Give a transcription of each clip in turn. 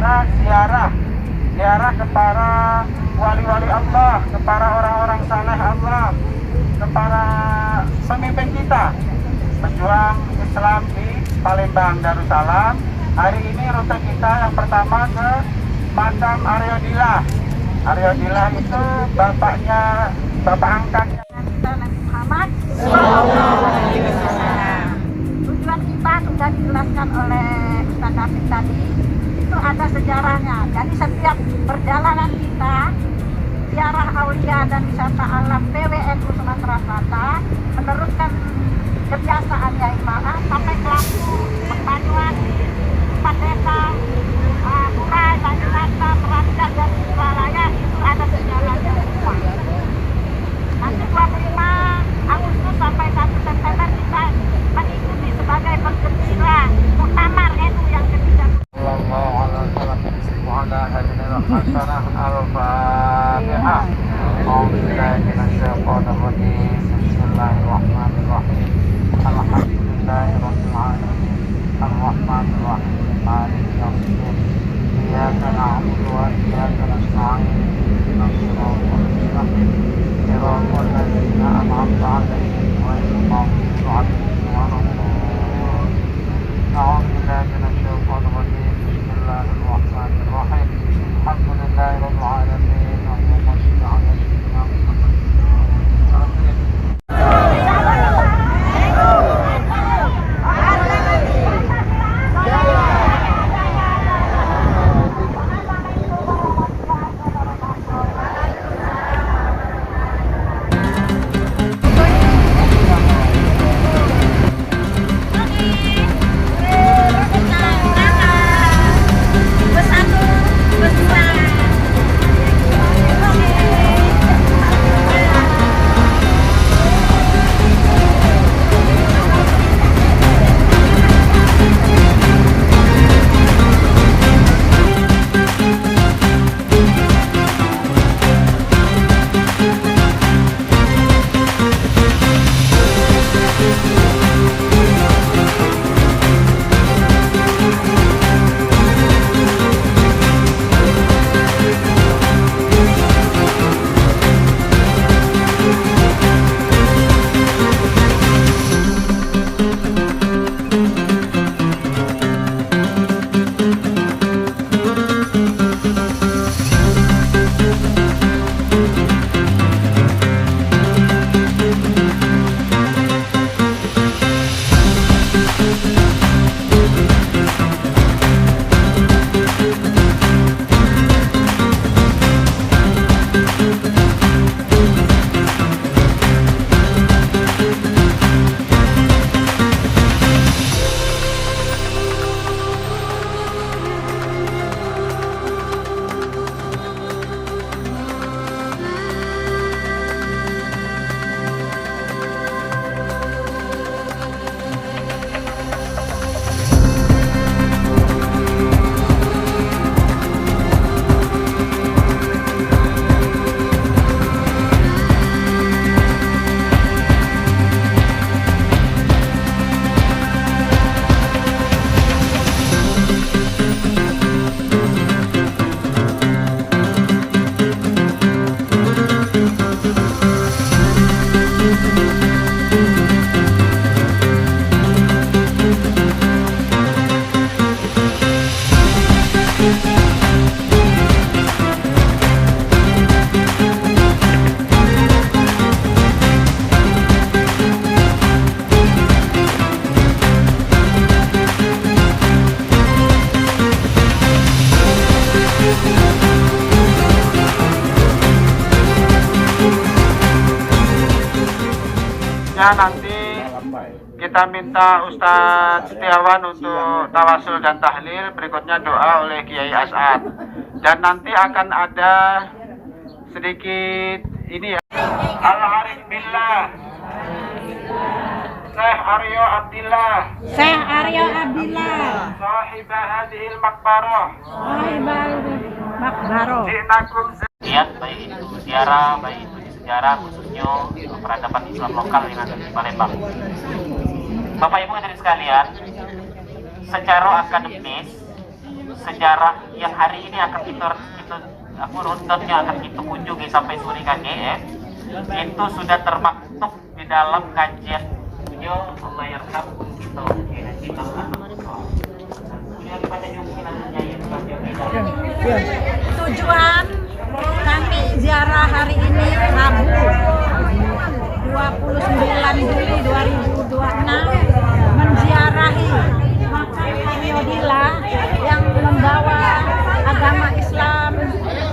acara ziarah kepada wali-wali Allah, kepada orang-orang saleh Allah, kepada pemimpin kita pejuang Islam di Palembang Darussalam. Hari ini rute kita yang pertama ke makam Aryo Dila. Aryo Dila itu bapak angkatnya Nabi Muhammad SAW. Tujuan kita sudah dijelaskan oleh Ustaz David tadi, itu ada sejarahnya. Jadi setiap perjalanan kita ziarah aulia dan wisata alam PWNU Sumatera Selatan meneruskan kebiasaan Yai Ma'ruf sampai ke Lampung, Banyuwangi, empat desa, Burai, Banyurata, Meranjak, dan Suralaya. Itu ada sejarahnya semua. Nanti 25 Agustus sampai 1 September kita mengikuti sebagai penggembira muktamar NU yang ketiga. Bismillahirrahmanirrahim. Alhamdulillahirrahmanirrahim. Ar-Rahmanirrahim. Maliki yaumiddin. Iyyaka na'budu wa iyyaka nasta'in. Ihdinas siratal mustaqim. Siratal ladzina an'amta 'alaihim ghairil maghdubi 'alaihim waladdallin. A'udzu billahi minasy syaithanir rajim. Bismillahirrahmanirrahim. Alhamdulillahirabbil alamin. Allahumma shalli 'ala sayyidina Muhammad. Nanti kita minta Ustadz Setiawan untuk tawasul dan tahlil, berikutnya doa oleh Kiai As'ad, dan nanti akan ada sedikit ini ya, Al-Arif Billah Syekh Aryo Abdillah Sahibah hadhil Makbarah lihat baik itu ziarah, baik itu sejarah, khususnya peradaban Islam lokal yang ada di Palembang. Bapak Ibu hadirin sekalian, secara akademis sejarah yang hari ini akan kita runutnya akan kita kunjungi sampai sore KGM itu sudah termaktub di dalam kajian beliau membayarkan kita tujuan kami ziarah hari ini Rabu 29 Juli 2026 menziarahi makam Aryo Dila yang membawa agama Islam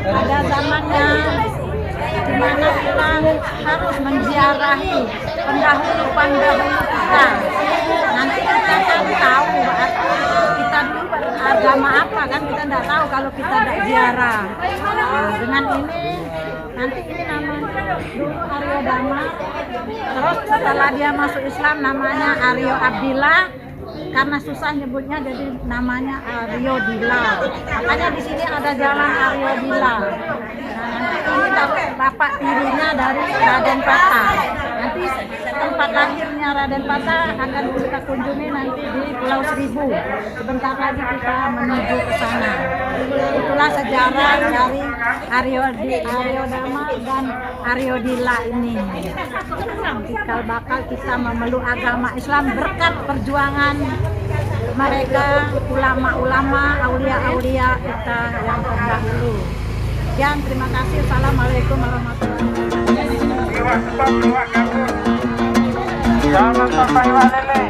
pada zamannya, di mana kita harus menziarahi pendahulu-pendahulu kita. Nanti kita kan tahu kita dulu agama apa, kan kita tidak tahu kalau kita tidak ziarah. Dengan ini nanti ini namanya dulu Aryo Damar, terus setelah dia masuk Islam namanya Aryo Abdillah, karena susah nyebutnya jadi namanya Aryo Dila. Makanya di sini ada jalan Aryo Dila. Nah, nanti ini bapak tirinya dari Raden Patah. Nanti tempat lahirnya Raden Patah akan kita kunjungi nanti di Pulau Seribu. Sebentar lagi kita menuju ke sana. Itulah sejarah dari Aryo Dama dan Aryo Dila ini. Cikal bakal kita memeluk agama Islam berkat perjuangan mereka, ulama-ulama, aulia-aulia kita yang terdahulu. Sekian, terima kasih. Assalamualaikum warahmatullahi wabarakatuh. Jangan sampai walele.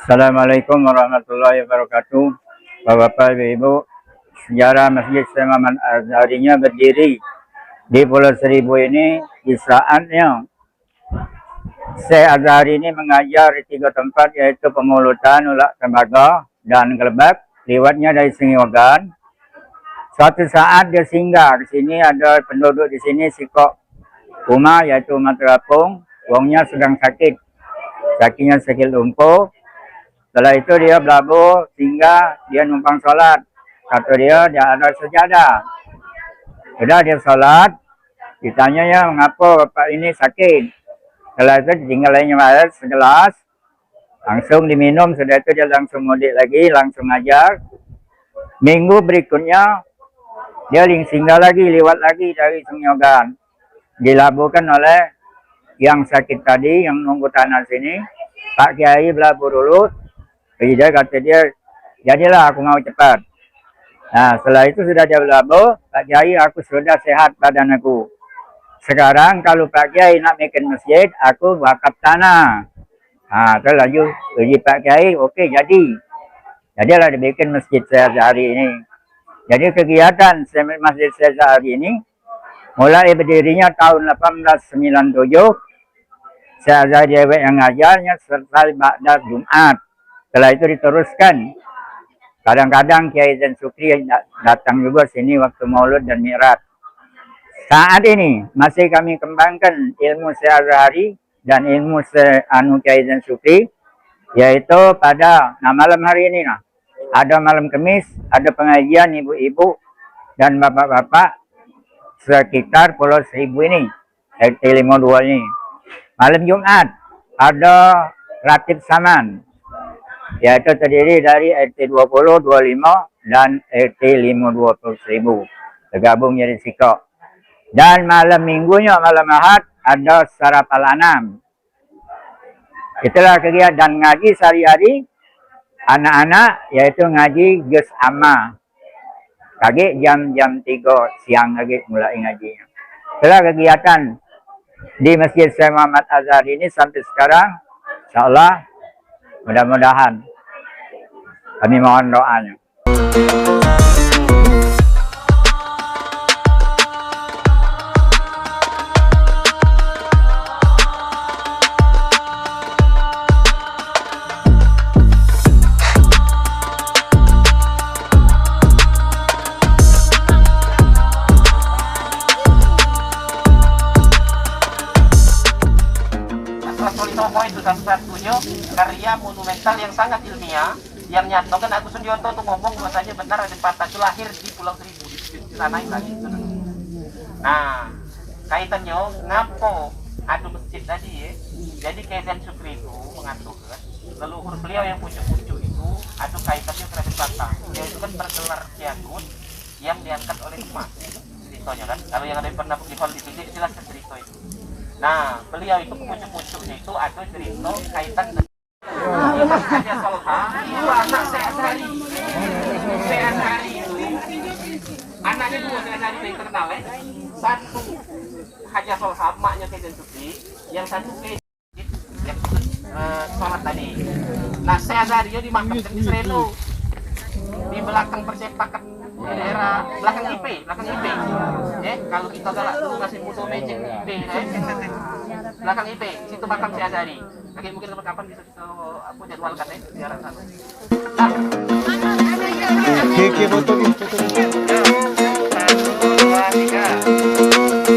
Assalamualaikum warahmatullahi wabarakatuh. Bapak-bapak, ibu-ibu, sejarah Masjid Syekh Muhammad Azharinya berdiri di Pulau Seribu ini di saatnya Syekh Azhari ini mengajar di 3 tempat, yaitu Pemulutan, Ulak Tembaga, dan Gelebak. Lewatnya dari Sengiwagan. Suatu saat dia singgah di sini, ada penduduk di sini sikok rumah, yaitu umat terapung. Wongnya sedang sakit, sakitnya sakit lumpuh. Setelah itu dia berlabuh, singgah, dia numpang sholat. Kata dia ada sejadah. Sudah dia sholat, ditanyanya mengapa bapak ini sakit. Setelah itu ditinggalnya air segelas, langsung diminum. Sudah itu dia langsung mudik lagi, langsung ngajar. Minggu berikutnya, dia singgah lagi, lewat lagi dari Sengiwagan. Dilabuhkan oleh yang sakit tadi, yang nunggu tanah sini. Pak Kiai berlabuh dulu. Jadi dia kata dia, jadilah aku mau cepat. Nah, setelah itu sudah dia berlabuh, Pak Kiai, aku sudah sehat badan aku. Sekarang kalau Pak Kiai nak bikin masjid, aku wakaf tanah. Nah, terus laju uji Pak Kiai, oke jadi. Jadilah dibikin masjid Syekh Azhari ini. Jadi kegiatan Masjid Syekh Azhari ini mulai berdirinya tahun 1897. Syekh Azhari yang ngajarnya serta ba'da Jumat. Setelah itu diteruskan. Kadang-kadang Kiai Zain Sukri datang juga sini waktu Maulud dan Mi'raj. Saat ini masih kami kembangkan ilmu Syekh Azhari dan ilmu Kiai Zain Sukri, yaitu pada malam hari ini. Ada malam Kamis, ada pengajian ibu-ibu dan bapak-bapak sekitar Pulau Seribu ini, RT 52 ini. Malam Jumat ada Ratib Saman, yaitu terdiri dari RT 20, 25, dan RT 52 Pulau Seribu. Tergabung jadi sikok. Dan malam minggunya, malam Ahad, ada Sarapal Anam. Itulah kegiatan dan ngaji sehari-hari anak-anak, yaitu ngaji Juz Amma. Kaki jam 3 siang lagi mulai ngajinya. Itulah kegiatan di Masjid Syekh Muhammad Azhari ini sampai sekarang. InsyaAllah, mudah-mudahan. Kami mohon doanya. Itu satu-satunya karya monumental yang sangat ilmiah yang nyatakan Agus Sundioto untuk ngomong bahwasanya benar ada patah itu lahir di Pulau Seribu di sana lagi. Nah, kaitannya ngapo adu masjid tadi ya. Jadi Kiai Zain Sukri itu mengaturkan leluhur beliau yang pucuk-pucuk itu adu kaitannya kerajaan patah. Dia itu kan bergelar Kiagut yang diangkat oleh umat. Ceritanya kan, kalau yang ada pernah di hall di sini jelaskan cerita itu. Nah, beliau itu pucuk-pucuknya itu ada cerita kaitan dengan Haja Solha, itu anak Syekh Azhari. Syekh Azhari itu anaknya 2 Syekh Azhari yang terkenal ya. Satu Haja Solha, maknya Kiai Zain Sukri, yang satu Kiai yang sholat tadi. Nah, Syekh Azhari dimakamkan di Sereno, di belakang persepakan di daerah belakang IP. Kalau kita galak dulu ngasih foto magic IP, belakang IP, situ makam Syekh Azhari. Lagi mungkin kapan bisa aku jadwalkan ya ziarah sana. Oke, foto. 1, 2, 3.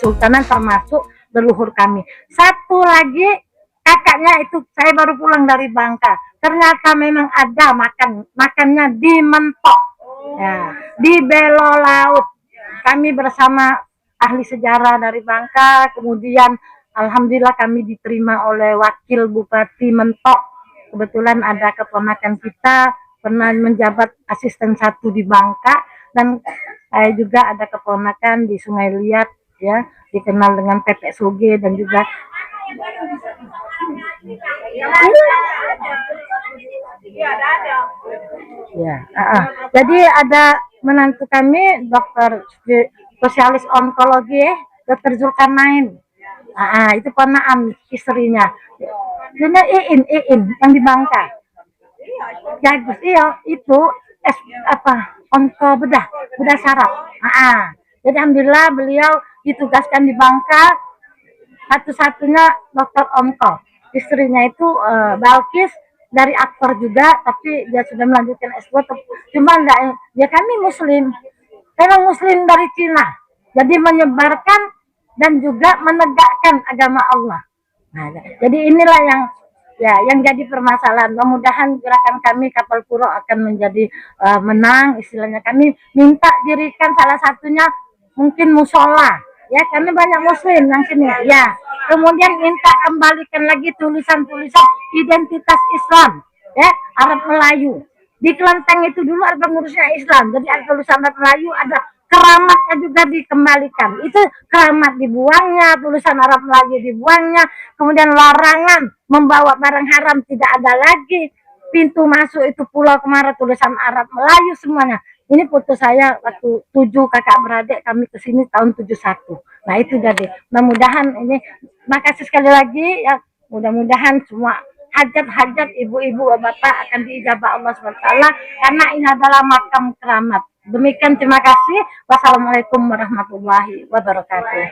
kesultanan termasuk leluhur kami. Satu lagi kakaknya itu saya baru pulang dari Bangka. Ternyata memang ada makannya di Mentok. Ya, di Belo Laut. Kami bersama ahli sejarah dari Bangka, kemudian alhamdulillah kami diterima oleh wakil Bupati Mentok. Kebetulan ada keponakan kita pernah menjabat asisten 1 di Bangka, dan saya juga ada keponakan di Sungai Liat, ya, dikenal dengan Pepek Soge, dan juga ya, jadi ada menantu kami dokter spesialis onkologi, Dr. Zulkarnain. Itu ponaan istrinya. Ini Iin yang di Bangka. Bagus, iya itu onko bedah saraf. Jadi alhamdulillah beliau ditugaskan di Bangka, satu-satunya dokter onko. Istrinya itu Balkis, dari aktor juga, tapi dia sudah melanjutkan S2. Cuma enggak, dia kami muslim, memang muslim dari Cina, jadi menyebarkan dan juga menegakkan agama Allah. Nah, jadi inilah yang jadi permasalahan. Mudah-mudahan gerakan kami Kapal Puro akan menjadi menang. Istilahnya kami minta dirikan salah satunya mungkin musola, ya, kami banyak muslim yang sini, ya. Kemudian minta kembalikan lagi tulisan-tulisan identitas Islam, ya, Arab Melayu. Di kelenteng itu dulu ada pengurusnya Islam, jadi ada tulisan Arab Melayu, ada keramatnya juga dikembalikan. Itu keramat dibuangnya, tulisan Arab Melayu dibuangnya, kemudian larangan membawa barang haram tidak ada lagi. Pintu masuk itu Pulau Kemara tulisan Arab Melayu semuanya. Ini foto saya waktu 7 kakak beradik kami ke sini tahun 71. Nah itu jadi. Mudah-mudahan ini, makasih sekali lagi ya. Mudah-mudahan semua hajat-hajat ibu-ibu bapak akan diijabah Allah SWT, karena ini adalah makam keramat. Demikian, terima kasih. Wassalamualaikum warahmatullahi wabarakatuh.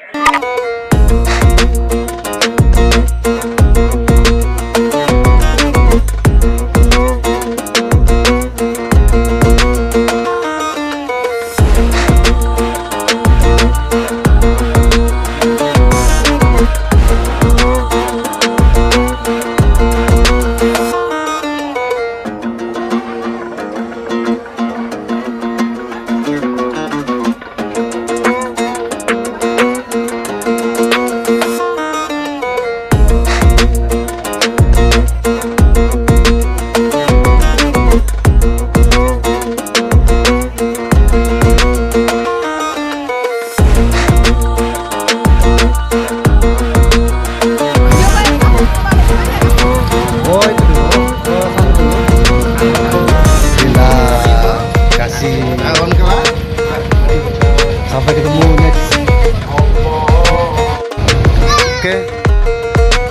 Sampai ketemu next. Oke,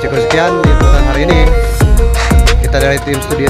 cukup sekian di hari ini. Kita dari tim studio